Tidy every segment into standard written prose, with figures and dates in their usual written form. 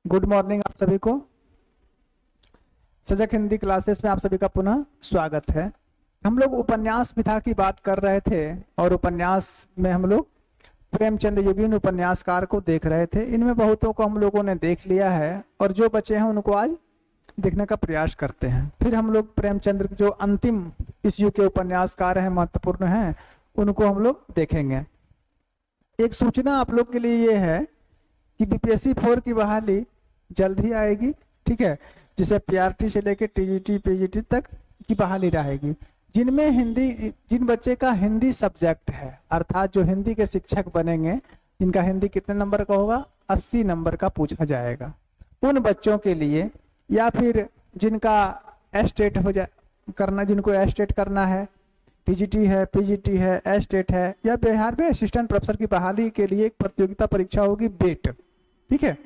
Good morning आप सभी को। सजग हिंदी क्लासेस में आप सभी का पुनः स्वागत है। हम लोग उपन्यास विधा की बात कर रहे थे और उपन्यास में हम लोग प्रेमचंद युगीन उपन्यासकार को देख रहे थे। इनमें बहुतों को हम लोगों ने देख लिया है और जो बचे हैं उनको आज देखने का प्रयास करते हैं। फिर हम लोग प्रेमचंद जो अंतिम इस युग के उपन्यासकार हैं, महत्वपूर्ण हैं, उनको हम लोग देखेंगे। एक सूचना आप लोग के लिए ये है कि बीपीएससी 4 की बहाली जल्द ही आएगी, ठीक है, जिसे पीआरटी से लेकर टीजीटी पीजीटी तक की बहाली रहेगी। जिनमें हिंदी, जिन बच्चे का हिंदी सब्जेक्ट है, अर्थात जो हिंदी के शिक्षक बनेंगे, जिनका हिंदी कितने नंबर का होगा, 80 नंबर का पूछा जाएगा। उन बच्चों के लिए या फिर जिनका एस्टेट हो जाए करना, जिनको एस्टेट करना है, टीजीटी है, पीजीटी है, एस्टेट है, या बिहार में असिस्टेंट प्रोफेसर की बहाली के लिए एक प्रतियोगिता परीक्षा होगी बेट, ठीक है,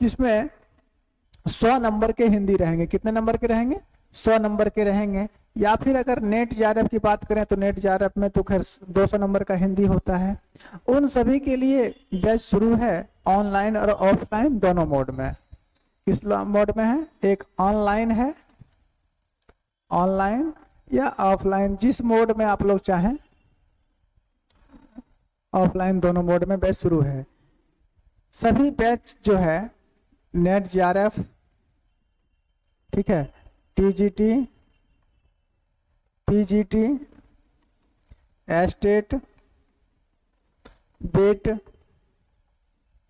जिसमें 100 नंबर के हिंदी रहेंगे। कितने नंबर के रहेंगे? 100 नंबर के रहेंगे। या फिर अगर नेट जेआरएफ की बात करें तो नेट जेआरएफ में तो खैर 200 नंबर का हिंदी होता है। उन सभी के लिए बैच शुरू है ऑनलाइन और ऑफलाइन दोनों मोड में। किस मोड में है? एक ऑनलाइन है, ऑनलाइन या ऑफलाइन, जिस मोड में आप लोग चाहें, ऑफलाइन दोनों मोड में बैच शुरू है। सभी बैच जो है नेट जेआरएफ, ठीक है, टीजीटी, पीजीटी, एस्टेट, बेट,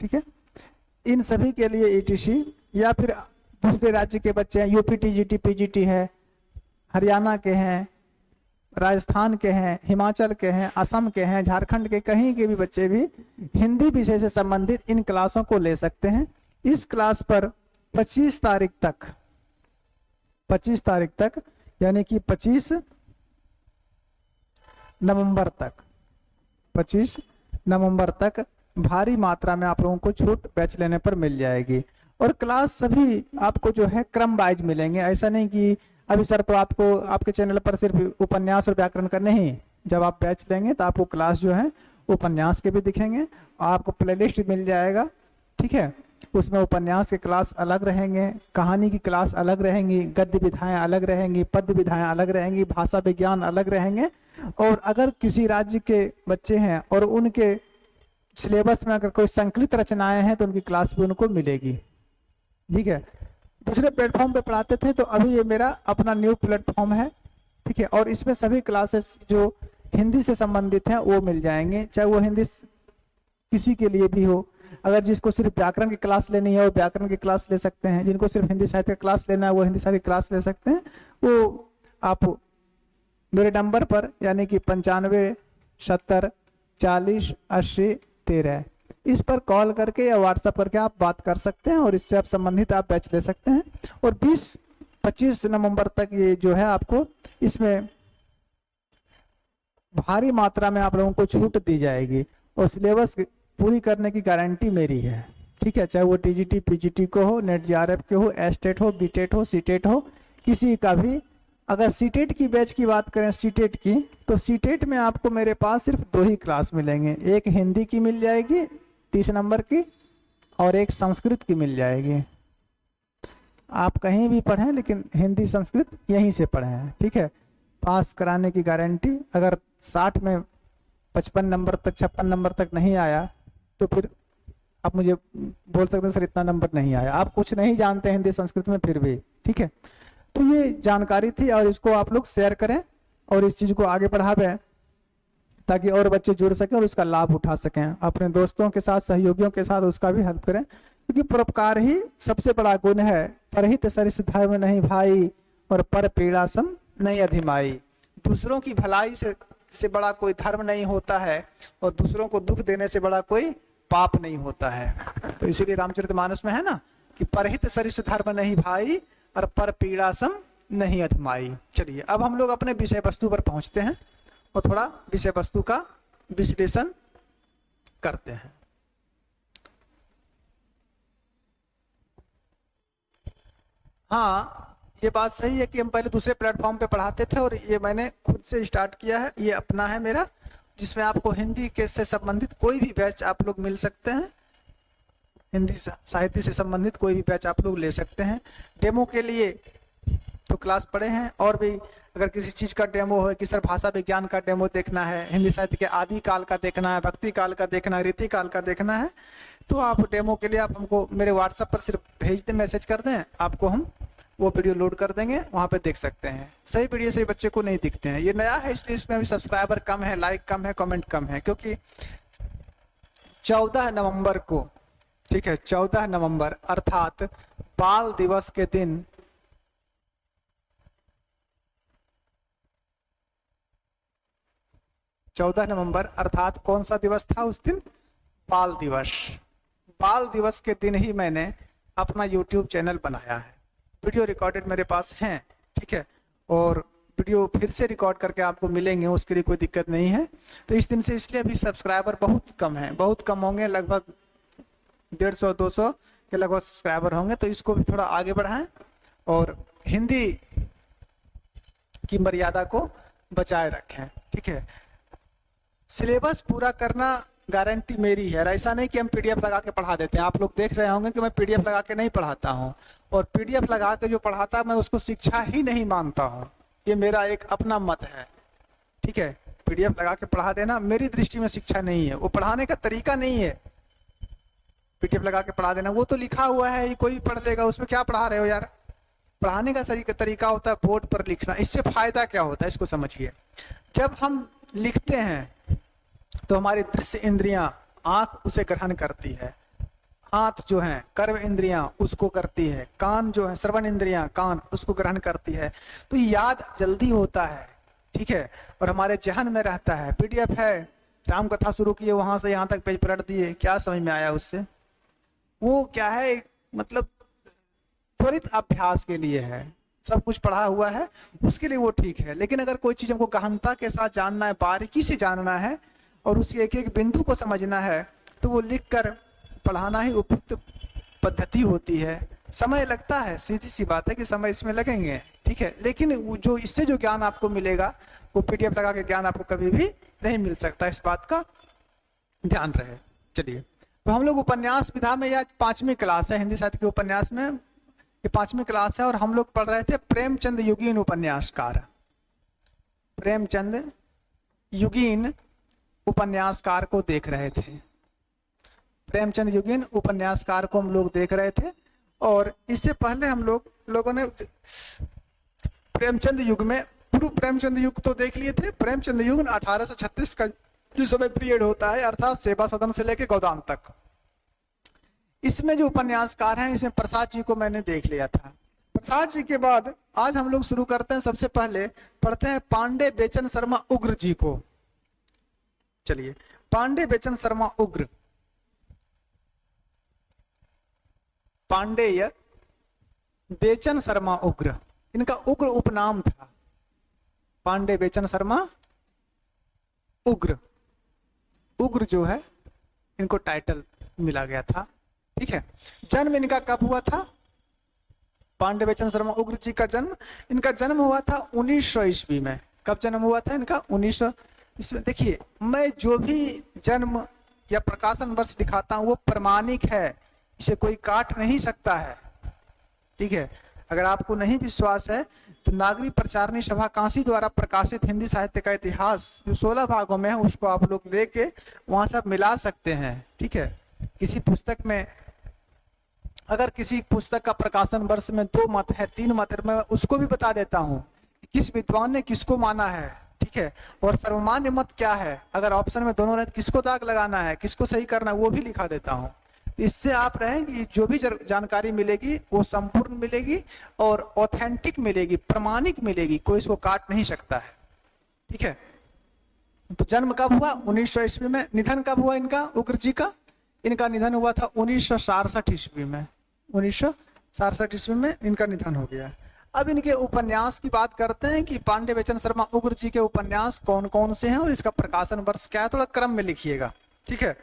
ठीक है, इन सभी के लिए ईटीसी, या फिर दूसरे राज्य के बच्चे हैं, यूपी टीजीटी पीजीटी है, हरियाणा के हैं, राजस्थान के हैं, हिमाचल के हैं, असम के हैं, झारखंड के, कहीं के भी बच्चे भी हिंदी विषय से संबंधित इन क्लासों को ले सकते हैं। इस क्लास पर 25 तारीख तक यानी कि 25 नवंबर तक भारी मात्रा में आप लोगों को छूट बैच लेने पर मिल जाएगी। और क्लास सभी आपको जो है क्रम वाइज मिलेंगे। ऐसा नहीं कि अभी सर तो आपको आपके चैनल पर सिर्फ उपन्यास और व्याकरण का नहीं, जब आप बैच लेंगे तो आपको क्लास जो है उपन्यास के भी दिखेंगे, आपको प्लेलिस्ट मिल जाएगा, ठीक है, उसमें उपन्यास के क्लास अलग रहेंगे, कहानी की क्लास अलग रहेंगी, गद्य विधाएं अलग रहेंगी, पद्य विधाएं अलग रहेंगी, भाषा विज्ञान अलग रहेंगे। और अगर किसी राज्य के बच्चे हैं और उनके सिलेबस में अगर कोई संकलित रचनाएं हैं तो उनकी क्लास भी उनको मिलेगी, ठीक है। दूसरे प्लेटफॉर्म पे पढ़ाते थे तो अभी ये मेरा अपना न्यू प्लेटफॉर्म है, ठीक है, और इसमें सभी क्लासेस जो हिंदी से संबंधित हैं वो मिल जाएंगे, चाहे वो हिंदी किसी के लिए भी हो। अगर जिसको सिर्फ व्याकरण की क्लास लेनी है वो व्याकरण की क्लास ले सकते हैं, जिनको सिर्फ हिंदी साहित्य की क्लास लेना है वो हिंदी साहित्य की क्लास ले सकते हैं। वो आप मेरे नंबर पर यानी कि 95 70 40 80 13 इस पर कॉल करके या व्हाट्सएप करके आप बात कर सकते हैं और इससे आप संबंधित आप बैच ले सकते हैं। और 20-25 नवंबर तक ये जो है आपको इसमें भारी मात्रा में आप लोगों को छूट दी जाएगी और सिलेबस पूरी करने की गारंटी मेरी है, ठीक है, चाहे वो टीजीटी पीजीटी को हो, नेट जेआरएफ के हो, एस्टेट हो, बीटेट हो, सीटेट हो, किसी का भी। अगर सीटेट की बैच की बात करें, सीटेट की, तो सीटेट में आपको मेरे पास सिर्फ 2 ही क्लास मिलेंगे, एक हिंदी की मिल जाएगी 30 नंबर की और एक संस्कृत की मिल जाएगी। आप कहीं भी पढ़ें लेकिन हिंदी संस्कृत यहीं से पढ़ें, ठीक है, पास कराने की गारंटी। अगर 60 में 55 नंबर तक 56 नंबर तक नहीं आया तो फिर आप मुझे बोल सकते हैं सर इतना नंबर नहीं आया, आप कुछ नहीं जानते हिंदी संस्कृत में फिर भी, ठीक है। तो ये जानकारी थी और इसको आप लोग शेयर करें और इस चीज को आगे बढ़ावें ताकि और बच्चे जुड़ सकें और उसका लाभ उठा सकें। अपने दोस्तों के साथ, सहयोगियों के साथ उसका भी हेल्प करें, क्योंकि परोपकार ही सबसे बड़ा गुण है। परहित सरिस धर्म नहीं भाई और पर पीड़ा सम नहीं अधिमाई। दूसरों की भलाई से बड़ा कोई धर्म नहीं होता है और दूसरों को दुख देने से बड़ा कोई पाप नहीं होता है। तो इसीलिए रामचरितमानस में है ना कि परहित सरिस धर्म नहीं भाई और पर पीड़ा सम नहीं अधमाई। चलिए अब हम लोग अपने विषय वस्तु पर पहुंचते हैं और थोड़ा विषय वस्तु का विश्लेषण करते हैं। हाँ, ये बात सही है कि हम पहले दूसरे प्लेटफॉर्म पे पढ़ाते थे और ये मैंने खुद से स्टार्ट किया है, ये अपना है मेरा, जिसमें आपको हिंदी के से संबंधित कोई भी बैच आप लोग मिल सकते हैं। हिंदी साहित्य से संबंधित कोई भी बैच आप लोग ले सकते हैं। डेमो के लिए तो क्लास पढ़े हैं, और भी अगर किसी चीज़ का डेमो है कि सर भाषा विज्ञान का डेमो देखना है, हिंदी साहित्य के आदि काल का देखना है, भक्ति काल का देखना है, रीति काल का देखना है, तो आप डेमो के लिए आप हमको मेरे व्हाट्सएप पर सिर्फ भेज दें, मैसेज कर दें, आपको हम वो वीडियो लोड कर देंगे, वहाँ पे देख सकते हैं। सही वीडियो सही बच्चे को नहीं दिखते हैं, ये नया है इसलिए इसमें अभी सब्सक्राइबर कम है, लाइक कम है, कमेंट कम है, क्योंकि 14 नवंबर को, ठीक है, 14 नवंबर अर्थात बाल दिवस के दिन चौदह नवंबर अर्थात कौन सा दिवस था उस दिन? बाल दिवस। बाल दिवस के दिन ही मैंने अपना YouTube चैनल बनाया है। वीडियो रिकॉर्डेड मेरे पास हैं, ठीक है, और वीडियो फिर से रिकॉर्ड करके आपको मिलेंगे, उसके लिए कोई दिक्कत नहीं है। तो इस दिन से इसलिए अभी सब्सक्राइबर बहुत कम है, बहुत कम होंगे, लगभग 150-200 के लगभग सब्सक्राइबर होंगे। तो इसको भी थोड़ा आगे बढ़ाएं और हिंदी की मर्यादा को बचाए रखें, ठीक है। सिलेबस पूरा करना गारंटी मेरी है, ऐसा नहीं कि हम पीडीएफ लगा के पढ़ा देते हैं। आप लोग देख रहे होंगे कि मैं पीडीएफ लगा के नहीं पढ़ाता हूं, और पीडीएफ लगा के जो पढ़ाता मैं उसको शिक्षा ही नहीं मानता हूं, ये मेरा एक अपना मत है, ठीक है। पीडीएफ लगा के पढ़ा देना मेरी दृष्टि में शिक्षा नहीं है, वो पढ़ाने का तरीका नहीं है। पीडीएफ लगा के पढ़ा देना, वो तो लिखा हुआ है, कोई भी पढ़ लेगा, उसमें क्या पढ़ा रहे हो यार। पढ़ाने का तरीका होता है बोर्ड पर लिखना। इससे फायदा क्या होता है इसको समझिए। जब हम लिखते हैं तो हमारी दृश्य इंद्रियां, आंख उसे ग्रहण करती है, हाथ जो है कर्म इंद्रियां उसको करती है, कान जो है श्रवण इंद्रियां कान उसको ग्रहण करती है, तो याद जल्दी होता है, ठीक है, और हमारे जहन में रहता है। पीडीएफ है, राम कथा शुरू किए वहां से यहाँ तक पेज पलट दिए, क्या समझ में आया उससे? वो क्या है, मतलब त्वरित अभ्यास के लिए है, सब कुछ पढ़ा हुआ है उसके लिए वो ठीक है। लेकिन अगर कोई चीज हमको गहनता के साथ जानना है, बारीकी से जानना है, और उसके एक एक बिंदु को समझना है, तो वो लिख कर पढ़ाना ही उपयुक्त पद्धति होती है। समय लगता है, सीधी सी बात है कि समय इसमें लगेंगे, ठीक है, लेकिन जो इससे जो ज्ञान आपको मिलेगा वो पीडीएफ लगा के ज्ञान आपको कभी भी नहीं मिल सकता, इस बात का ध्यान रहे। चलिए, तो हम लोग उपन्यास विधा में, यह 5वीं क्लास है हिंदी साहित्य के उपन्यास में, ये 5वीं क्लास है, और हम लोग पढ़ रहे थे प्रेमचंद युगीन उपन्यासकार। प्रेमचंद युगीन उपन्यासकार को देख रहे थे, प्रेमचंद युगीन उपन्यासकार को हम लोग देख रहे थे। और इससे पहले हम लोगों ने प्रेमचंद युग में, पूर्व प्रेमचंद युग तो देख लिए थे। प्रेमचंद युग 1836 का जो समय पीरियड होता है, अर्थात सेवा सदन से लेकर गोदान तक, इसमें जो उपन्यासकार हैं, इसमें प्रसाद जी को मैंने देख लिया था। प्रसाद जी के बाद आज हम लोग शुरू करते हैं, सबसे पहले पढ़ते हैं पांडे बेचन शर्मा उग्र जी को। चलिए, पांडे बेचन शर्मा उग्र, पांडेय बेचन शर्मा उग्र, इनका उग्र उपनाम था। पांडे बेचन शर्मा उग्र, उग्र जो है इनको टाइटल मिला गया था, ठीक है। जन्म इनका कब हुआ था? पांडे बेचन शर्मा उग्र जी का जन्म, इनका जन्म हुआ था 1900 ईस्वी में। कब जन्म हुआ था इनका? 1900 ईस्वी। देखिए, मैं जो भी जन्म या प्रकाशन वर्ष दिखाता हूँ वो प्रमाणिक है, इसे कोई काट नहीं सकता है, ठीक है। अगर आपको नहीं विश्वास है तो नागरिक प्रचारणी सभा काशी द्वारा प्रकाशित हिंदी साहित्य का इतिहास जो 16 भागों में है उसको आप लोग लेके वहां से मिला सकते हैं, ठीक है। किसी पुस्तक में अगर किसी पुस्तक का प्रकाशन वर्ष में 2 मत है, 3 मत है, मैं उसको भी बता देता हूँ किस विद्वान ने किसको माना है, ठीक है, और सर्वमान्य मत क्या है। अगर ऑप्शन में दोनों रहे तो किसको दाग लगाना है, किसको सही करना है, वो भी लिखा देता हूँ। इससे आप रहेंगे, जो भी जानकारी मिलेगी वो संपूर्ण मिलेगी और ऑथेंटिक मिलेगी, प्रमाणिक मिलेगी, कोई इसको काट नहीं सकता है, ठीक है। तो जन्म कब हुआ? 1900 ईस्वी में। निधन कब हुआ इनका, उग्र जी का? इनका निधन हुआ था 1967 ईस्वी में। 1967 ईस्वी में इनका निधन हो गया। अब इनके उपन्यास की बात करते हैं कि पांडे बेचन शर्मा उग्र जी के उपन्यास कौन कौन से हैं और इसका प्रकाशन वर्ष क्या है, थोड़ा क्रम में लिखिएगा, ठीक है।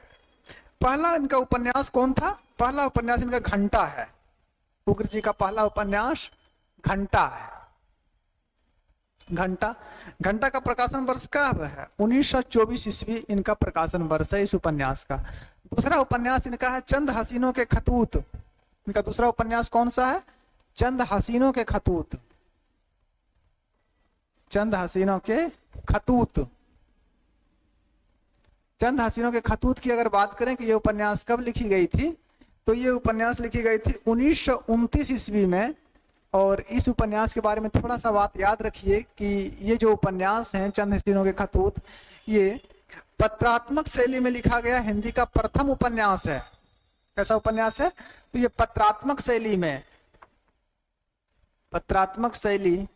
पहला इनका उपन्यास कौन था? पहला उपन्यास इनका घंटा है। उग्र जी का पहला उपन्यास घंटा है। घंटा, घंटा का प्रकाशन वर्ष कब है? 1924 ईस्वी इनका प्रकाशन वर्ष है इस उपन्यास का। दूसरा उपन्यास इनका है चंद हसीनों के खतूत। इनका दूसरा उपन्यास कौन सा है? चंद हसीनों के खतूत। चंद हसीनों के खतूत। चंद हसीनों के खतूत की अगर बात करें कि ये उपन्यास कब लिखी गई थी, तो ये उपन्यास लिखी गई थी 1929 ईस्वी में। और इस उपन्यास के बारे में थोड़ा सा बात याद रखिए कि ये जो उपन्यास है चंद हसीनों के खतूत, ये पत्रात्मक शैली में लिखा गया हिंदी का प्रथम उपन्यास है। कैसा उपन्यास है? तो ये पत्रात्मक शैली में, पत्रात्मक शैली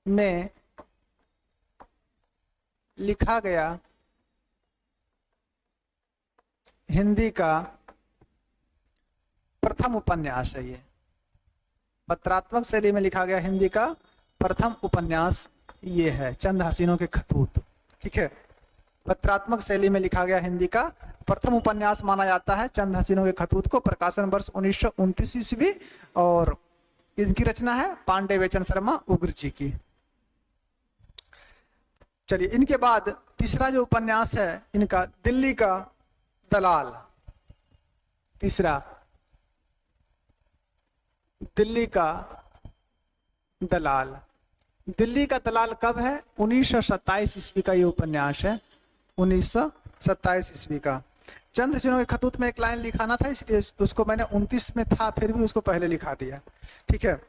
में लिखा गया हिंदी का प्रथम उपन्यास है। ये पत्रात्मक शैली में लिखा गया हिंदी का प्रथम उपन्यास ये है चंद हसीनों के खतूत। ठीक है, पत्रात्मक शैली में लिखा गया हिंदी का प्रथम उपन्यास माना जाता है चंद हसीनों के खतूत को। प्रकाशन वर्ष 1929 ईस्वी और इनकी रचना है पांडे बेचन शर्मा उग्र जी की। चलिए, इनके बाद तीसरा जो उपन्यास है इनका दिल्ली का दलाल। तीसरा दिल्ली का दलाल। दिल्ली का दलाल कब है? 1927 ईस्वी का ये उपन्यास है, 1927 ईस्वी का। चंद हसीनों के खतूत में एक लाइन लिखाना था, इसलिए उसको मैंने 29 में था फिर भी उसको पहले लिखा दिया। ठीक है।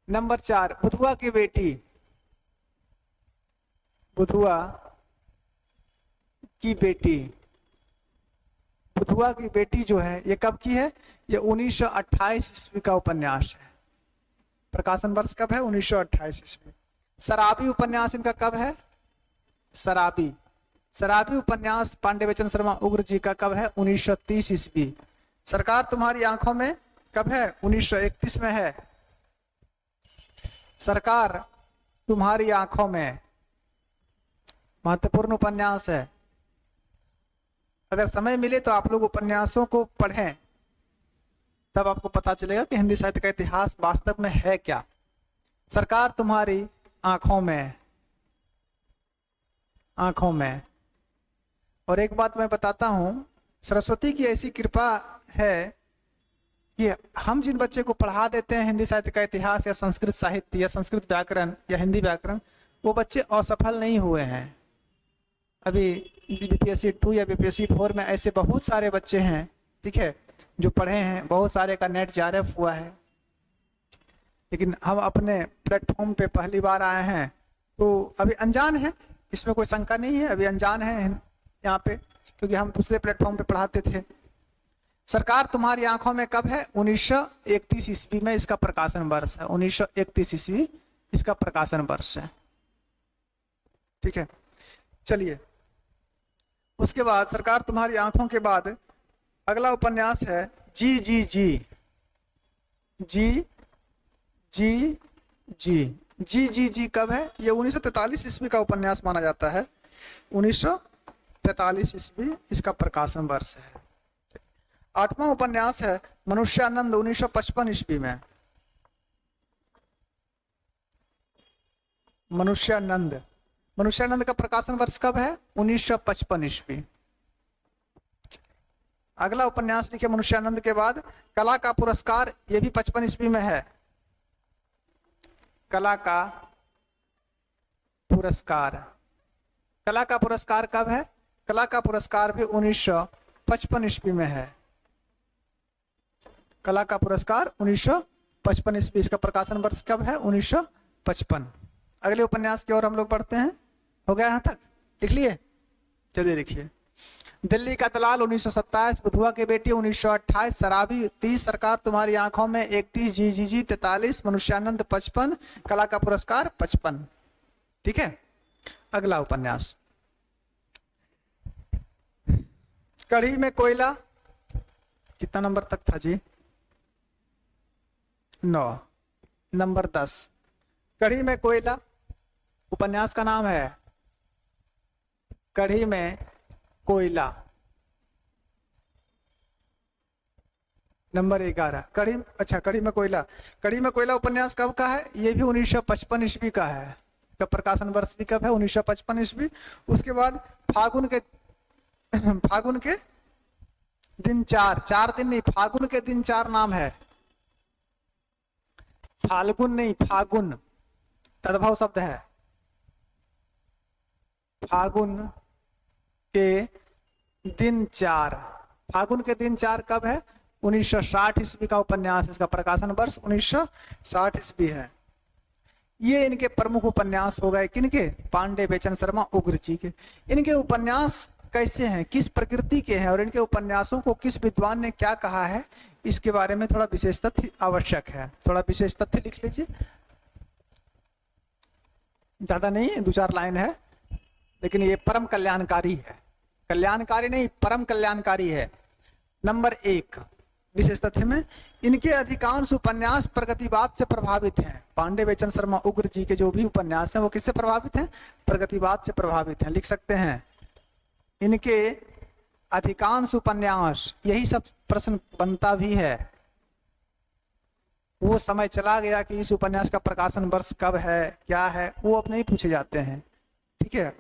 नंबर 4, बुधुआ की बेटी। बुधुआ की बेटी। बुधुआ की बेटी जो है ये कब की है? ये 1928 ईस्वी का उपन्यास है। प्रकाशन वर्ष कब है? 1928 ईस्वी। शराबी उपन्यास इनका कब है? शराबी। शराबी उपन्यास पांडे बेचन शर्मा उग्र जी का कब है? 1930 ईस्वी। सरकार तुम्हारी आंखों में कब है? 1931 में है। सरकार तुम्हारी आंखों में महत्वपूर्ण उपन्यास है। अगर समय मिले तो आप लोग उपन्यासों को पढ़ें, तब आपको पता चलेगा कि हिंदी साहित्य का इतिहास वास्तव में है क्या। सरकार तुम्हारी आंखों में, आंखों में। और एक बात मैं बताता हूं, सरस्वती की ऐसी कृपा है कि हम जिन बच्चे को पढ़ा देते हैं हिंदी साहित्य का इतिहास या संस्कृत साहित्य या संस्कृत व्याकरण या हिंदी व्याकरण, वो बच्चे असफल नहीं हुए हैं। अभी बीपीएससी 2 या बीपीएससी 4 में ऐसे बहुत सारे बच्चे हैं, ठीक है, जो पढ़े हैं, बहुत सारे का नेट जेआरएफ हुआ है। लेकिन हम अपने प्लेटफॉर्म पे पहली बार आए हैं तो अभी अनजान है, इसमें कोई शंका नहीं है, अभी अनजान है यहाँ पे, क्योंकि हम दूसरे प्लेटफॉर्म पे पढ़ाते थे। सरकार तुम्हारी आंखों में कब है? 1931 ईस्वी में इसका प्रकाशन वर्ष है। 1931 ईस्वी इसका प्रकाशन वर्ष है। ठीक है, चलिए, उसके बाद सरकार तुम्हारी आंखों के बाद अगला उपन्यास है जी जी जी। जी जी जी। जी जी जी कब है? ये 1943 ईस्वी का उपन्यास माना जाता है। 1943 ईस्वी इसका प्रकाशन वर्ष है। 8वां उपन्यास है मनुष्यानंद, 1955 ईस्वी में। मनुष्यानंद। मनुष्यानंद का प्रकाशन वर्ष कब है? 1955 ईस्वी। अगला उपन्यास लिखे मनुष्यानंद के बाद कला का पुरस्कार, ये भी 55 ईस्वी में है। कला का पुरस्कार। कला का पुरस्कार कब है? कला का पुरस्कार भी 1955 ईस्वी में है। कला का पुरस्कार 1955 ईस्वी। इसका प्रकाशन वर्ष कब है? 1955। अगले उपन्यास की ओर हम लोग पढ़ते हैं। हो गया यहाँ तक? लिख लिए? चलिए लिखिए। दिल्ली का दलाल 1927, बुधुआ की बेटी 1928, शराबी 30, सरकार तुम्हारी आंखों में 31, जी जी जी 43, मनुष्यानंद 55, कला का पुरस्कार 55। ठीक है, अगला उपन्यास कढ़ी में कोयला। कितना नंबर तक था जी? 9। नंबर 10 कढ़ी में कोयला। उपन्यास का नाम है कढ़ी में कोयला। नंबर 11 कड़ी, अच्छा कड़ी में कोयला। कड़ी में कोयला उपन्यास कब का है? ये भी 1955 ईस्वी का है। इसका प्रकाशन वर्ष भी कब है? 1955 ईस्वी। उसके बाद फागुन के फागुन के दिन 4, 4 दिन नहीं, फागुन के दिन 4 नाम है। फाल्गुन नहीं, फागुन तद्भव शब्द है। फागुन के दिन 4, फागुन के दिन 4 कब है? 1960 ईस्वी का उपन्यास। इसका प्रकाशन वर्ष 1960 ईस्वी है। ये इनके प्रमुख उपन्यास हो गए। किनके? पांडे बेचन शर्मा उग्र जी के। इनके उपन्यास कैसे हैं, किस प्रकृति के हैं, और इनके उपन्यासों को किस विद्वान ने क्या कहा है, इसके बारे में थोड़ा विशेष तथ्य आवश्यक है। थोड़ा विशेष तथ्य लिख लीजिए, ज्यादा नहीं, 2-4 लाइन है, लेकिन ये परम कल्याणकारी है। कल्याणकारी नहीं, परम कल्याणकारी है। नंबर 1 विशेष तथ्य में, इनके अधिकांश उपन्यास प्रगतिवाद से प्रभावित हैं। पांडे बेचन शर्मा उग्र जी के जो भी उपन्यास हैं वो किससे प्रभावित हैं? प्रगतिवाद से प्रभावित हैं। लिख सकते हैं इनके अधिकांश उपन्यास। यही सब प्रश्न बनता भी है। वो समय चला गया कि इस उपन्यास का प्रकाशन वर्ष कब है, क्या है, वो अब नहीं पूछे जाते हैं। ठीक है,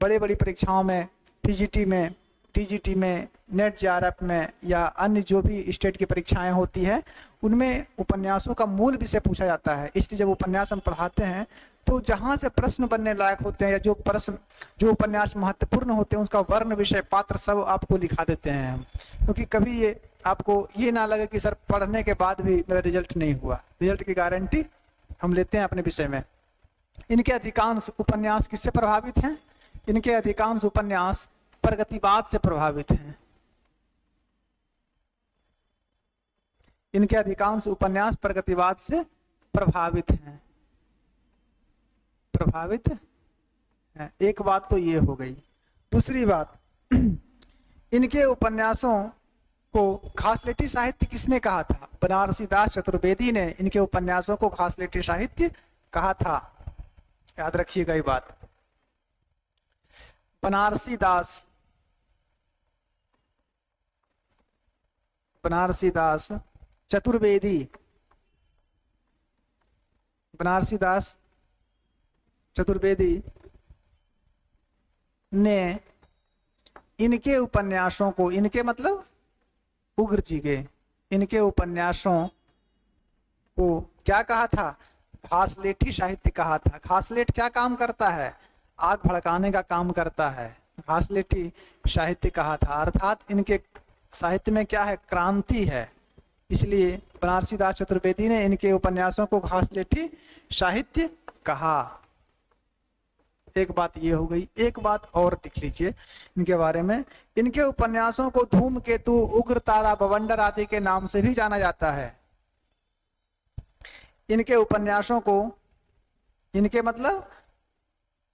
बड़े बड़ी परीक्षाओं में, पीजीटी में, टीजीटी में, नेट जेआरएफ में, या अन्य जो भी स्टेट की परीक्षाएं होती है, उनमें उपन्यासों का मूल विषय पूछा जाता है। इसलिए जब उपन्यास हम पढ़ाते हैं तो जहां से प्रश्न बनने लायक होते हैं, या जो प्रश्न, जो उपन्यास महत्वपूर्ण होते हैं, उसका वर्ण, विषय, पात्र सब आपको लिखा देते हैं हम। क्योंकि कभी ये आपको ये ना लगे कि सर पढ़ने के बाद भी मेरा रिजल्ट नहीं हुआ। रिजल्ट की गारंटी हम लेते हैं अपने विषय में। इनके अधिकांश उपन्यास किससे प्रभावित हैं? इनके अधिकांश उपन्यास प्रगतिवाद से प्रभावित हैं। इनके अधिकांश उपन्यास प्रगतिवाद से प्रभावित हैं। प्रभावित है। एक बात तो ये हो गई। दूसरी बात, इनके उपन्यासों को घासलेटी साहित्य किसने कहा था? बनारसी दास चतुर्वेदी ने इनके उपन्यासों को घासलेटी साहित्य कहा था। याद रखिएगा ये बात। बनारसी दास चतुर्वेदी, बनारसी दास चतुर्वेदी ने इनके उपन्यासों को, इनके मतलब उग्र जी के, इनके उपन्यासों को क्या कहा था? घासलेटी साहित्य कहा था। घासलेट क्या काम करता है? आग भड़काने का काम करता है। घासलेटी साहित्य कहा था, अर्थात इनके साहित्य में क्या है? क्रांति है। इसलिए बनारसी दास चतुर्वेदी ने इनके उपन्यासों को घासलेटी साहित्य कहा। एक बात ये हो गई। एक बात और लिख लीजिए इनके बारे में। इनके उपन्यासों को धूमकेतु, उग्र तारा, बवंडर आदि के नाम से भी जाना जाता है। इनके उपन्यासों को, इनके मतलब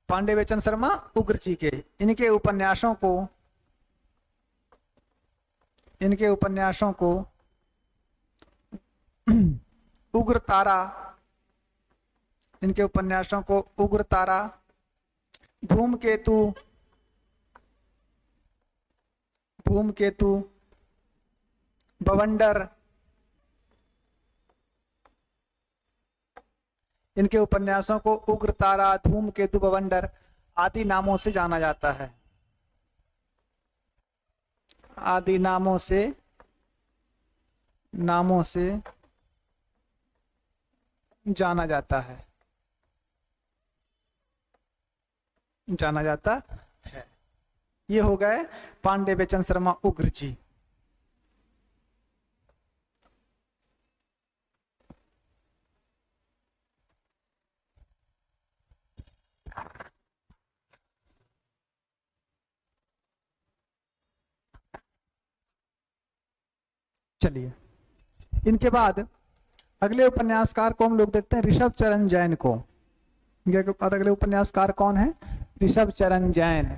पांडे बेचन शर्मा उग्र जी के, इनके उपन्यासों को उग्र तारा, इनके उपन्यासों को उग्र तारा, धूमकेतु, बवंडर, इनके उपन्यासों को उग्र तारा, धूमकेतु, बवंडर आदि नामों से जाना जाता है। आदि नामों से जाना जाता है। ये हो गए पांडे बेचन शर्मा उग्र जी। चलिए, इनके बाद अगले उपन्यासकार को हम लोग देखते हैं, ऋषभ चरण जैन को। इनके बाद अगले उपन्यासकार कौन है? ऋषभ चरण जैन।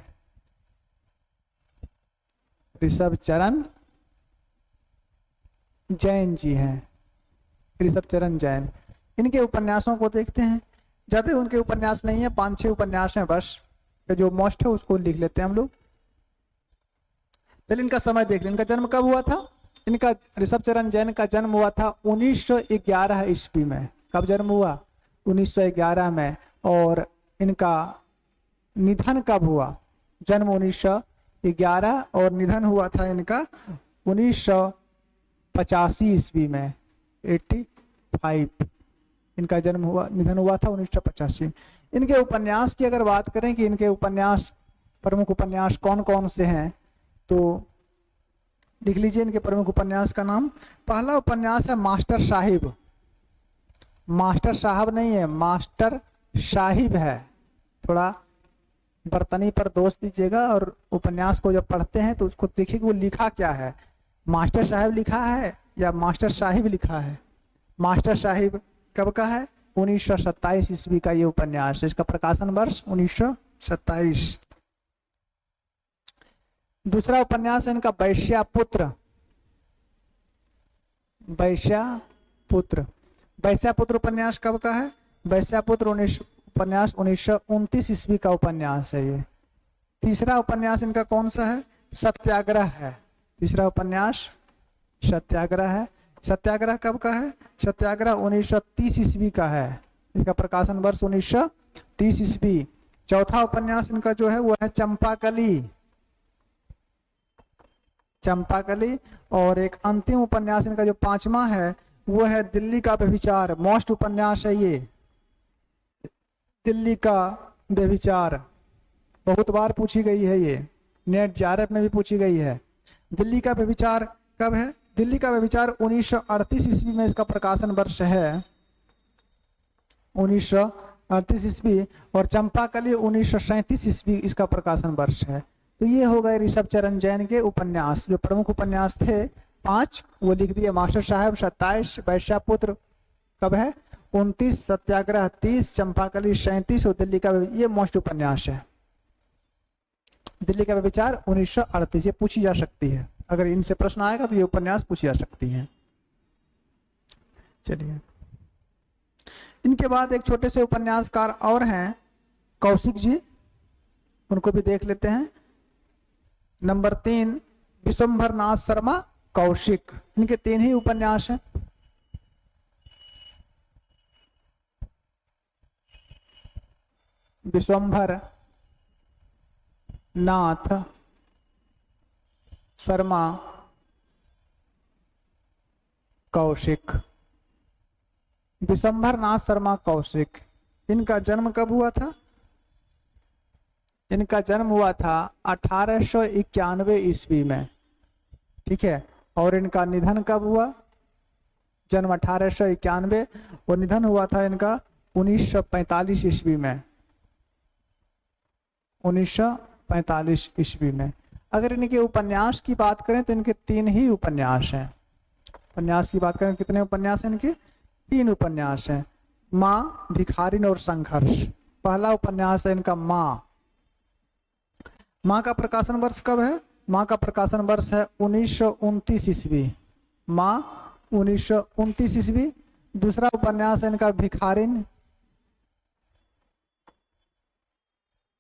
ऋषभ चरण जैन जी हैं। ऋषभ चरण जैन। इनके उपन्यासों को देखते हैं। ज्यादा उनके उपन्यास नहीं है, 5-6 उपन्यास हैं बस। जो मोस्ट है उसको लिख लेते हैं हम लोग। पहले इनका समय देख लें। इनका जन्म कब हुआ था? इनका ऋषभ चरण जैन का जन्म हुआ था 1911 ईस्वी में। कब जन्म हुआ? 1911 में। और इनका निधन कब हुआ? जन्म 1911 और निधन हुआ था इनका 1985 ईस्वी में। 85 इनका जन्म हुआ, निधन हुआ था 1985। इनके उपन्यास की अगर बात करें कि इनके उपन्यास, प्रमुख उपन्यास कौन कौन से हैं, तो लिख लीजिए इनके प्रमुख उपन्यास का नाम। पहला उपन्यास है मास्टर साहिब। मास्टर साहब नहीं है, मास्टर साहिब है। थोड़ा बर्तनी पर दोष दीजिएगा और उपन्यास को जब पढ़ते हैं तो उसको देखिए कि वो लिखा क्या है, मास्टर साहब लिखा है या मास्टर साहिब लिखा है। मास्टर साहिब कब का है? 1927 ईस्वी का ये उपन्यास। इसका प्रकाशन वर्ष 1927। दूसरा उपन्यास है इनका वैश्यापुत्र। वैश्यापुत्र, वैश्यापुत्र उपन्यास कब का है? वैश्यापुत्र उपन्यास 1929 ईस्वी का उपन्यास है ये। तीसरा उपन्यास इनका कौन सा है? सत्याग्रह है। तीसरा उपन्यास सत्याग्रह है। सत्याग्रह कब का है? सत्याग्रह 1930 ईस्वी का है। इसका प्रकाशन वर्ष 1930 ईस्वी। चौथा उपन्यास इनका जो है वो है चंपाकली। चंपाकली। और एक अंतिम उपन्यास इनका जो पांचवा है वो है दिल्ली का व्यभिचार। मोस्ट उपन्यास है ये, दिल्ली का व्यभिचार। बहुत बार पूछी गई है ये, नेट जेआरएफ में भी पूछी गई है। दिल्ली का व्यभिचार कब है? दिल्ली का व्यभिचार 1938 ईस्वी में इसका प्रकाशन वर्ष है, 1938 ईस्वी। और चंपाकली 1937 ईस्वी इसका प्रकाशन वर्ष है। तो ये हो गए ऋषभ चरण जैन के उपन्यास। जो प्रमुख उपन्यास थे 5 वो लिख दिए। मास्टर साहब 27, वैश्यापुत्र कब है? 29, सत्याग्रह 30, चंपाकली 37 और दिल्ली का, ये मोस्ट उपन्यास है। दिल्ली का व्यभिचार 1938, ये पूछी जा सकती है। अगर इनसे प्रश्न आएगा तो ये उपन्यास पूछी जा सकती है। चलिए, इनके बाद एक छोटे से उपन्यासकार और हैं कौशिक जी, उनको भी देख लेते हैं। नंबर 3 विश्वंभर नाथ शर्मा कौशिक। इनके 3 ही उपन्यास हैं। विश्वंभर नाथ शर्मा कौशिक। विश्वंभर नाथ शर्मा कौशिक, इनका जन्म कब हुआ था? इनका जन्म हुआ था 1891 ईस्वी में। ठीक है। और इनका निधन कब हुआ? जन्म 1891 और निधन हुआ था इनका 1945 ईस्वी में। 1945 ईस्वी में। अगर इनके उपन्यास की बात करें तो इनके 3 ही उपन्यास हैं। उपन्यास की बात करें कितने उपन्यास हैं इनके? 3 उपन्यास हैं। माँ, भिखारिन और संघर्ष। पहला उपन्यास है इनका माँ। माँ का प्रकाशन वर्ष कब है? माँ का प्रकाशन वर्ष है 1929 ईस्वी। माँ 1929 ईस्वी। दूसरा उपन्यास है इनका भिखारिन।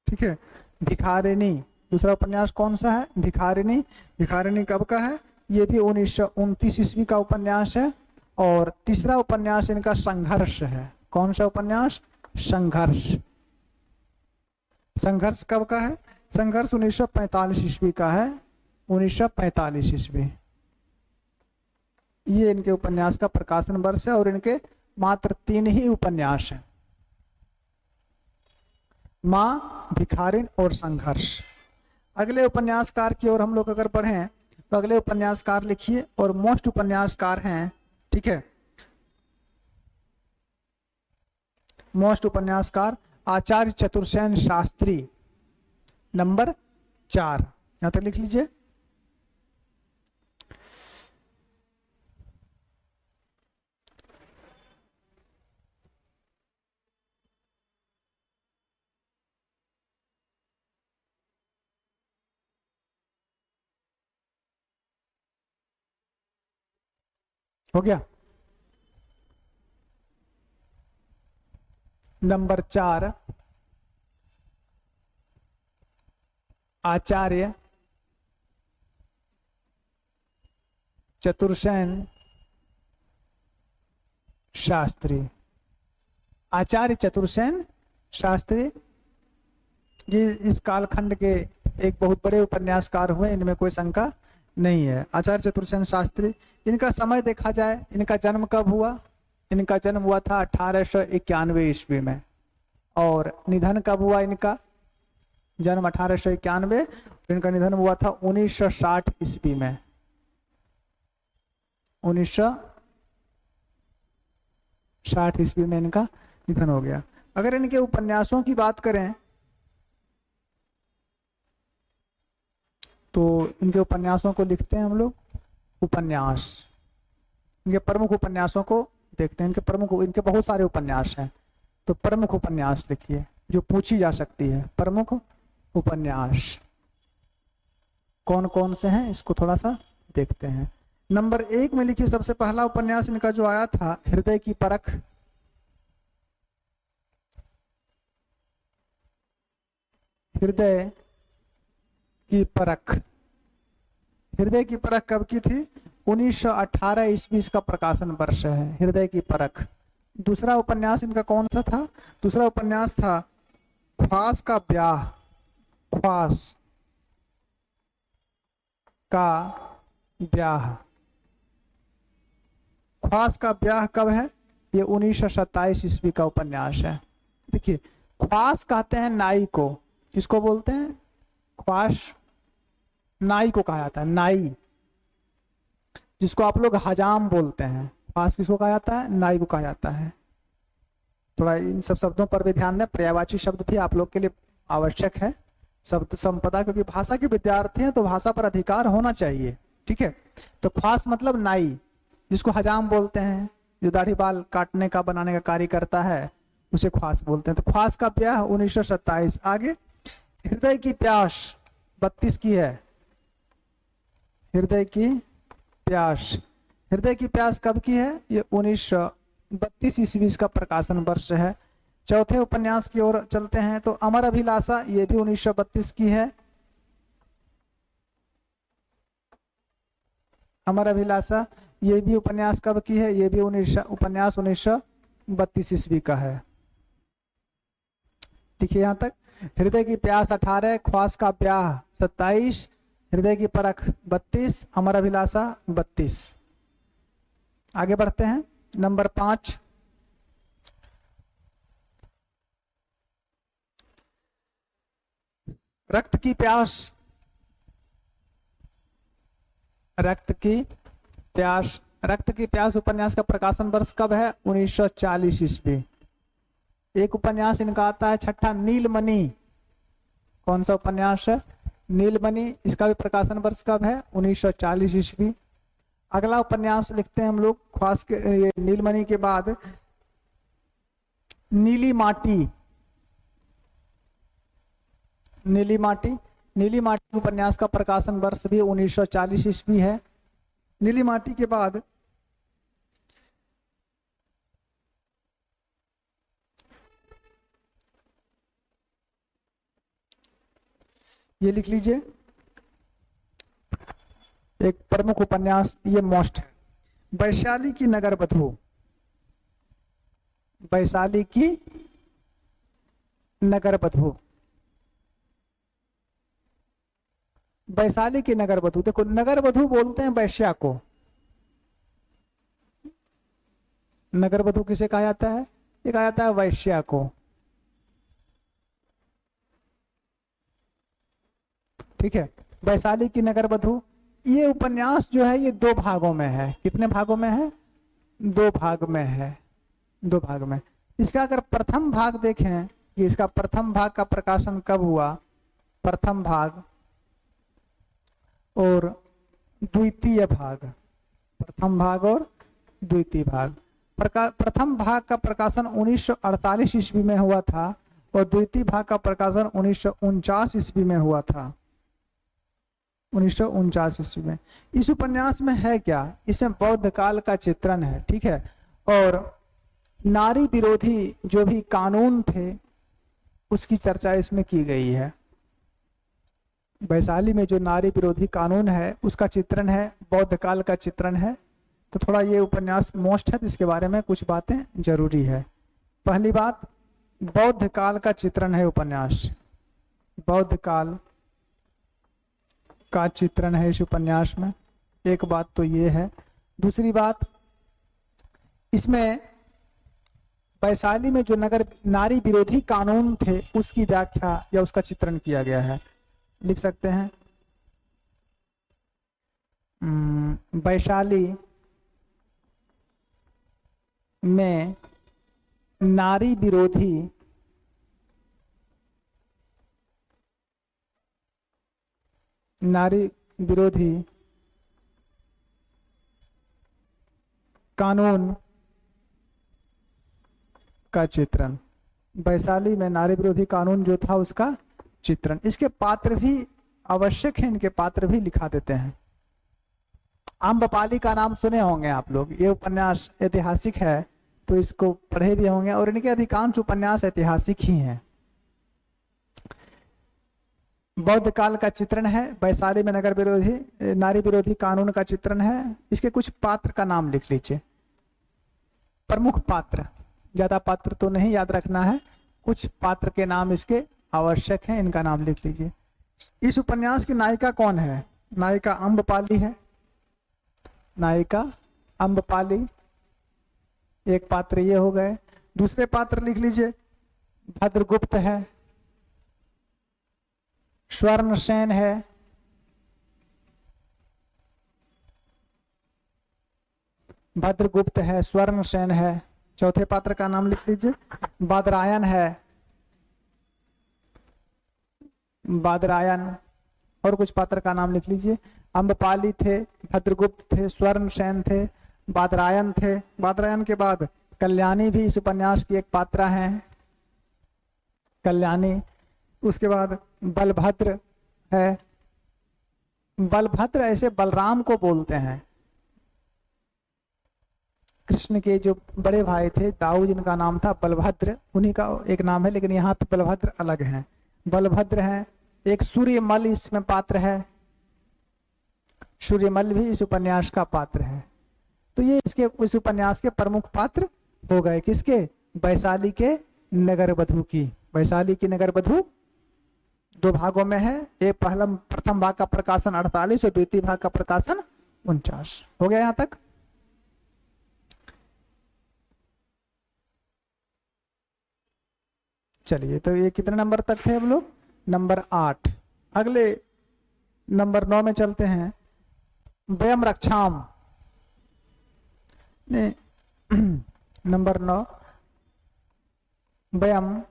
ठीक है, भिखारिनी। दूसरा उपन्यास कौन सा है? भिखारिनी। भिखारिनी कब का है? ये भी 1929 ईस्वी का उपन्यास है। और तीसरा उपन्यास इनका संघर्ष है। कौन सा उपन्यास? संघर्ष। संघर्ष कब का है? संघर्ष 1945 ईस्वी का है। 1945 ईस्वी। ये इनके उपन्यास का प्रकाशन वर्ष है और इनके मात्र 3 ही उपन्यास हैं। माँ, भिखारिन और संघर्ष। अगले उपन्यासकार की ओर हम लोग अगर पढ़ें तो अगले उपन्यासकार लिखिए और मोस्ट उपन्यासकार हैं। ठीक है, मोस्ट उपन्यासकार आचार्य चतुर्सेन शास्त्री। नंबर 4 यहां तक लिख लीजिए। हो गया। नंबर 4 आचार्य चतुर्सेन शास्त्री, आचार्य चतुर्सेन शास्त्री, ये इस कालखंड के एक बहुत बड़े उपन्यासकार हुए, इनमें कोई शंका नहीं है। आचार्य चतुर्सेन शास्त्री, इनका समय देखा जाए, इनका जन्म कब हुआ? इनका जन्म हुआ था 1891 ईस्वी में, और निधन कब हुआ? इनका जन्म 1891, इनका निधन हुआ था 1960 ईस्वी में। 1960 ईस्वी में इनका निधन हो गया। अगर इनके उपन्यासों की बात करें तो इनके उपन्यासों को लिखते हैं हम लोग, उपन्यास, इनके प्रमुख उपन्यासों को देखते हैं। इनके बहुत सारे उपन्यास हैं, तो प्रमुख उपन्यास लिखिए जो पूछी जा सकती है। प्रमुख उपन्यास कौन कौन से हैं, इसको थोड़ा सा देखते हैं। नंबर 1 में लिखिए, सबसे पहला उपन्यास इनका जो आया था, हृदय की परख। हृदय की परख, हृदय की परख कब की थी? 1918 ईस्वी इसका प्रकाशन वर्ष है, हृदय की परख। दूसरा उपन्यास इनका कौन सा था? दूसरा उपन्यास था ख्वास का ब्याह। ख्वास का ब्याह, ख्वास का ब्याह कब है? ये 1927 ईस्वी का उपन्यास है। देखिए, ख्वास कहते हैं नाई को, किसको बोलते हैं? ख्वास नाई को कहा जाता है, नाई, जिसको आप लोग हजाम बोलते हैं। ख्वास किसको कहा जाता है? नाई को कहा जाता है। थोड़ा इन सब शब्दों पर भी ध्यान दें, पर्यायवाची शब्द भी आप लोग के लिए आवश्यक है, शब्द संपदा, क्योंकि भाषा के विद्यार्थी हैं तो भाषा पर अधिकार होना चाहिए, ठीक है। तो ख्वास मतलब नाई, जिसको हजाम बोलते हैं, जो दाढ़ी बाल काटने का बनाने का कार्य करता है, उसे ख्वास बोलते हैं। तो ख्वास का ब्याह 1927। आगे हृदय की प्यास 32 की है, हृदय की प्यास। हृदय की प्यास कब की है? ये 1932 ईस्वी इसका प्रकाशन वर्ष है। चौथे उपन्यास की ओर चलते हैं तो अमर अभिलाषा, ये भी 1932 की है। अमर अभिलाषा ये भी उपन्यास कब की है? ये भी उपन्यास 1932 ईस्वी का है। ठीक है, यहां तक। हृदय की प्यास 18, ख्वास का ब्याह 27, हृदय की परख 32, अमर अभिलाषा 32। आगे बढ़ते हैं। नंबर 5, रक्त की प्यास। रक्त की प्यास, रक्त की प्यास उपन्यास का प्रकाशन वर्ष कब है? 1940 ईस्वी। एक उपन्यास इनका आता है छठा, नीलमणि। कौन सा उपन्यास है? नीलमणि। इसका भी प्रकाशन वर्ष कब है? 1940 ईस्वी। अगला उपन्यास लिखते हैं हम लोग ख्वास के, ये नीलमणि के बाद नीली माटी। नीली माटी, नीली माटी उपन्यास का प्रकाशन वर्ष भी 1940 ईस्वी है। नीली माटी के बाद ये लिख लीजिए, एक प्रमुख उपन्यास, ये मोस्ट है, वैशाली की नगर वधू। वैशाली की नगर वधू, वैशाली की नगर वधू। देखो, नगर वधू बोलते हैं वैश्या को। नगर वधू किसे कहा जाता है? ये कहा जाता है वैश्या को। ठीक है, वैशाली की नगर वधू। ये उपन्यास जो है ये 2 भागों में है। कितने भागों में है? 2 भाग में है, 2 भाग में। इसका अगर प्रथम भाग देखें कि इसका प्रथम भाग का प्रकाशन कब हुआ, प्रथम भाग और द्वितीय भाग, प्रथम भाग और द्वितीय भाग। प्रथम भाग का प्रकाशन 1948 ईस्वी में हुआ था और द्वितीय भाग का प्रकाशन 1949 ईस्वी में हुआ था। 1949 ईस्वी में। इस उपन्यास में है क्या? इसमें बौद्ध काल का चित्रण है, ठीक है, और नारी विरोधी जो भी कानून थे उसकी चर्चा इसमें की गई है। वैशाली में जो नारी विरोधी कानून है उसका चित्रण है, बौद्ध काल का चित्रण है। तो थोड़ा ये उपन्यास मोस्ट है तो इसके बारे में कुछ बातें जरूरी है। पहली बात, बौद्ध काल का चित्रण है उपन्यास, बौद्ध काल का चित्रण है इस उपन्यास में, एक बात तो ये है। दूसरी बात, इसमें वैशाली में जो नगर नारी विरोधी कानून थे उसकी व्याख्या या उसका चित्रण किया गया है। लिख सकते हैं वैशाली में नारी विरोधी कानून का चित्रण, वैशाली में नारी विरोधी कानून जो था उसका चित्रण। इसके पात्र भी आवश्यक है, इनके पात्र भी लिखा देते हैं। आम्रपाली का नाम सुने होंगे आप लोग, ये उपन्यास ऐतिहासिक है तो इसको पढ़े भी होंगे, और इनके अधिकांश उपन्यास ऐतिहासिक ही हैं। बौद्ध काल का चित्रण है, वैशाली में नगर विरोधी नारी विरोधी कानून का चित्रण है। इसके कुछ पात्र का नाम लिख लीजिए, प्रमुख पात्र, ज्यादा पात्र तो नहीं याद रखना है, कुछ पात्र के नाम इसके आवश्यक हैं, इनका नाम लिख लीजिए। इस उपन्यास की नायिका कौन है? नायिका आम्रपाली है, नायिका आम्रपाली, एक पात्र ये हो गए। दूसरे पात्र लिख लीजिए, भद्रगुप्त है, स्वर्णसेन है, भद्रगुप्त है, स्वर्णसेन है। चौथे पात्र का नाम लिख लीजिए, बादरायन है, बादरायन। और कुछ पात्र का नाम लिख लीजिए, आम्रपाली थे, भद्रगुप्त थे, स्वर्णसेन थे, बादरायन थे। बादरायन के बाद कल्याणी भी इस उपन्यास की एक पात्रा है, कल्याणी। उसके बाद बलभद्र है, बलभद्र ऐसे बलराम को बोलते हैं, कृष्ण के जो बड़े भाई थे दाऊ जिनका नाम था बलभद्र, उन्हीं का एक नाम है, लेकिन यहाँ पे बलभद्र अलग है, बलभद्र है। एक सूर्यमल इसमें पात्र है, सूर्यमल भी इस उपन्यास का पात्र है। तो ये इसके इस उपन्यास के प्रमुख पात्र हो गए, किसके? वैशाली के नगर वधू की। वैशाली की नगर वधू दो भागों में है, एक प्रथम भाग का प्रकाशन 48 और द्वितीय भाग का प्रकाशन 49। हो गया यहां तक? चलिए, तो ये कितने नंबर तक थे हम लोग? नंबर 8। अगले नंबर 9 में चलते हैं। वयम रक्षाम, नंबर 9, वयम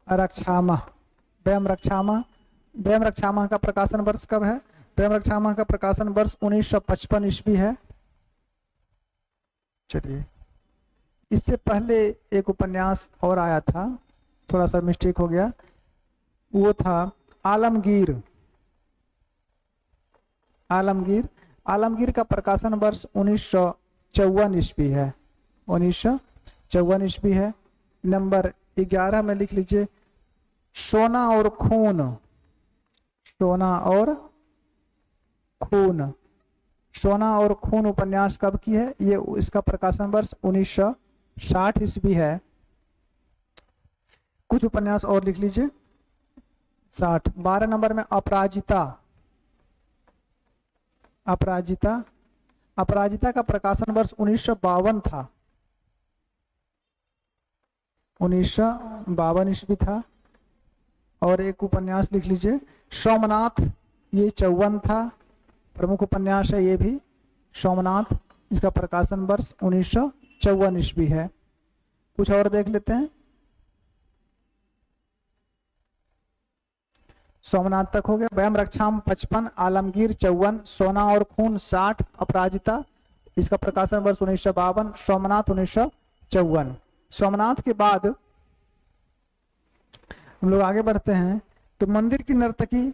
रक्षामः। वयम रक्षामः, वयम रक्षामः का प्रकाशन वर्ष कब है? वयम रक्षामः का प्रकाशन वर्ष 1955 ईस्वी है। चलिए, इससे पहले एक उपन्यास और आया था, थोड़ा सा मिस्टेक हो गया, वो था आलमगीर। आलमगीर, आलमगीर का प्रकाशन वर्ष 1954 ईस्वी है, 1954 ईस्वी है। नंबर 11 में लिख लीजिए, सोना और खून। सोना और खून, सोना और खून उपन्यास कब की है? ये इसका प्रकाशन वर्ष 1960 ईस्वी है। कुछ उपन्यास और लिख लीजिए, 60। 12 नंबर में अपराजिता। अपराजिता, अपराजिता का प्रकाशन वर्ष 1952 था, 1952 ईस्वी था। और एक उपन्यास लिख लीजिए, सोमनाथ, ये 54 था, प्रमुख उपन्यास है ये भी, सोमनाथ। इसका प्रकाशन वर्ष 1954 ईस्वी है। कुछ और देख लेते हैं। सोमनाथ तक हो गया। वयम रक्षाम 55, आलमगीर 54, सोना और खून 60, अपराजिता इसका प्रकाशन वर्ष 1952, सोमनाथ 1954। सोमनाथ के बाद हम लोग आगे बढ़ते हैं तो मंदिर की नर्तकी,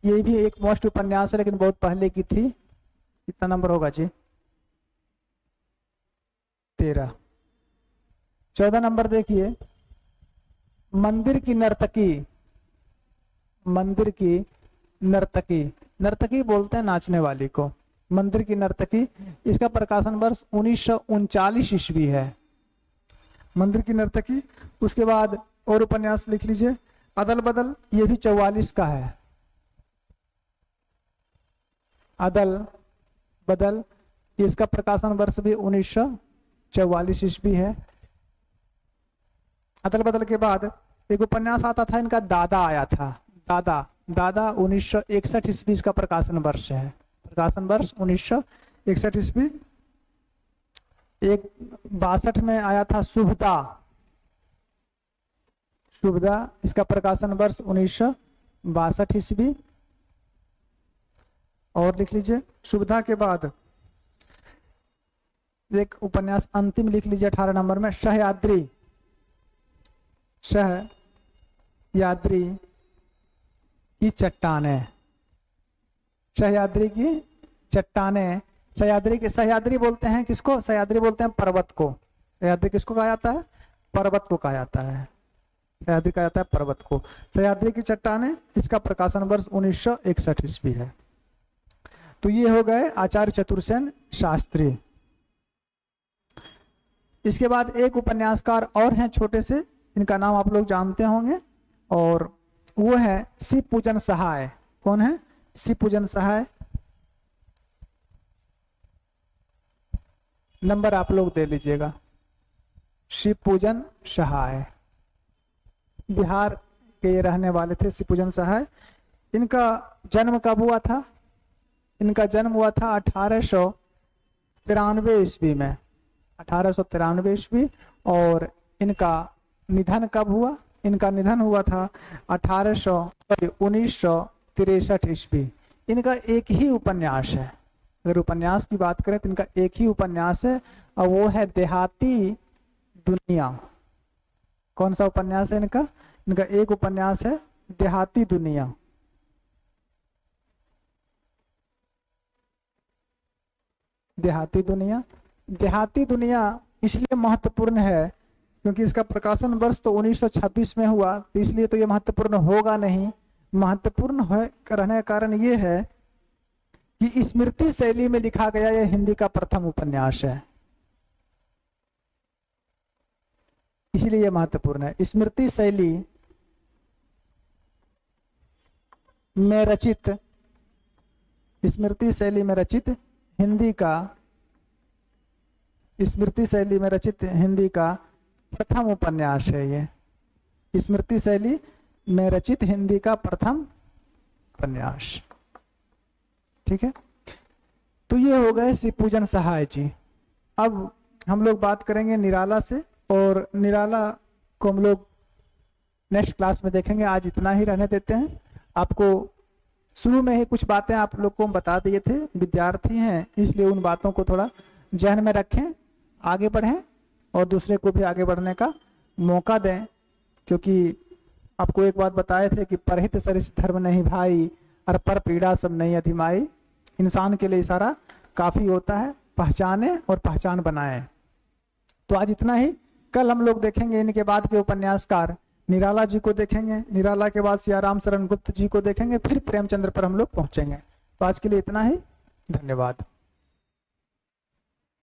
ये भी एक मोस्ट उपन्यास है लेकिन बहुत पहले की थी। कितना नंबर होगा जी? 13। 14 नंबर देखिए, मंदिर की नर्तकी। मंदिर की नर्तकी, नर्तकी बोलते हैं नाचने वाली को, मंदिर की नर्तकी, इसका प्रकाशन वर्ष 1939 ईस्वी है, मंदिर की नर्तकी। उसके बाद और उपन्यास लिख लीजिए, अदल बदल, ये भी 44 का है, अदल बदल, इसका प्रकाशन वर्ष भी 1944 ईस्वी है। अदल बदल के बाद एक उपन्यास आता था इनका, दादा आया था, दादा, दादा 1961 ईस्वी इसका प्रकाशन वर्ष है, प्रकाशन वर्ष 1961 ईस्वी। एक 62 में आया था शुभदा, शुभदा, इसका प्रकाशन वर्ष 1962 ईस्वी। और लिख लीजिए, शुभदा के बाद एक उपन्यास अंतिम लिख लीजिए 18 नंबर में, सहयाद्री, सहयाद्री की चट्टानें, सहयाद्री की चट्टानें, सह्याद्री बोलते हैं किसको, सह्याद्री बोलते हैं पर्वत को, सह्याद्री किसको कहा जाता है, पर्वत को कहा जाता है, सह्याद्री कहा जाता है पर्वत को। सह्याद्री की चट्टानें, इसका प्रकाशन वर्ष 1961 ईस्वी है। तो ये हो गए आचार्य चतुर्सेन शास्त्री। इसके बाद एक उपन्यासकार और हैं छोटे से, इनका नाम आप लोग जानते होंगे, और वो है शिवपूजन सहाय। कौन है, शिवपूजन सहाय। नंबर आप लोग दे लीजिएगा, शिवपूजन सहाय, बिहार के ये रहने वाले थे शिवपूजन सहाय। इनका जन्म कब हुआ था, इनका जन्म हुआ था 1893 ईस्वी में, 1893 ईस्वी। और इनका निधन कब हुआ, इनका निधन हुआ था 1963 ईस्वी। इनका एक ही उपन्यास है, अगर उपन्यास की बात करें तो इनका एक ही उपन्यास है, और वो है देहाती दुनिया। कौन सा उपन्यास है इनका, इनका एक उपन्यास है देहाती दुनिया। देहाती दुनिया, देहाती दुनिया इसलिए महत्वपूर्ण है क्योंकि इसका प्रकाशन वर्ष तो 1926 में हुआ, तो इसलिए तो ये महत्वपूर्ण होगा नहीं। महत्वपूर्ण रहने का कारण ये है कि स्मृति शैली में लिखा गया यह हिंदी का प्रथम उपन्यास है, इसीलिए यह महत्वपूर्ण है। स्मृति शैली में रचित, स्मृति शैली में रचित हिंदी का, स्मृति शैली में रचित हिंदी का प्रथम उपन्यास है ये, स्मृति शैली में रचित हिंदी का प्रथम उपन्यास। ठीक है, तो ये हो गए शिवपूजन सहाय जी। अब हम लोग बात करेंगे निराला से, और निराला को हम लोग नेक्स्ट क्लास में देखेंगे। आज इतना ही रहने देते हैं। आपको शुरू में ही कुछ बातें आप लोग को बता दिए थे, विद्यार्थी हैं इसलिए उन बातों को थोड़ा ध्यान में रखें, आगे बढ़ें और दूसरे को भी आगे बढ़ने का मौका दें। क्योंकि आपको एक बात बताए थे कि परहित सरिस धर्म नहीं भाई, और पर पीड़ा सब नहीं अधिमाई। इंसान के लिए इशारा काफ़ी होता है, पहचाने और पहचान बनाए। तो आज इतना ही। कल हम लोग देखेंगे इनके बाद के उपन्यासकार निराला जी को देखेंगे, निराला के बाद सियाराम शरण गुप्त जी को देखेंगे, फिर प्रेमचंद्र पर हम लोग पहुंचेंगे। तो आज के लिए इतना ही, धन्यवाद।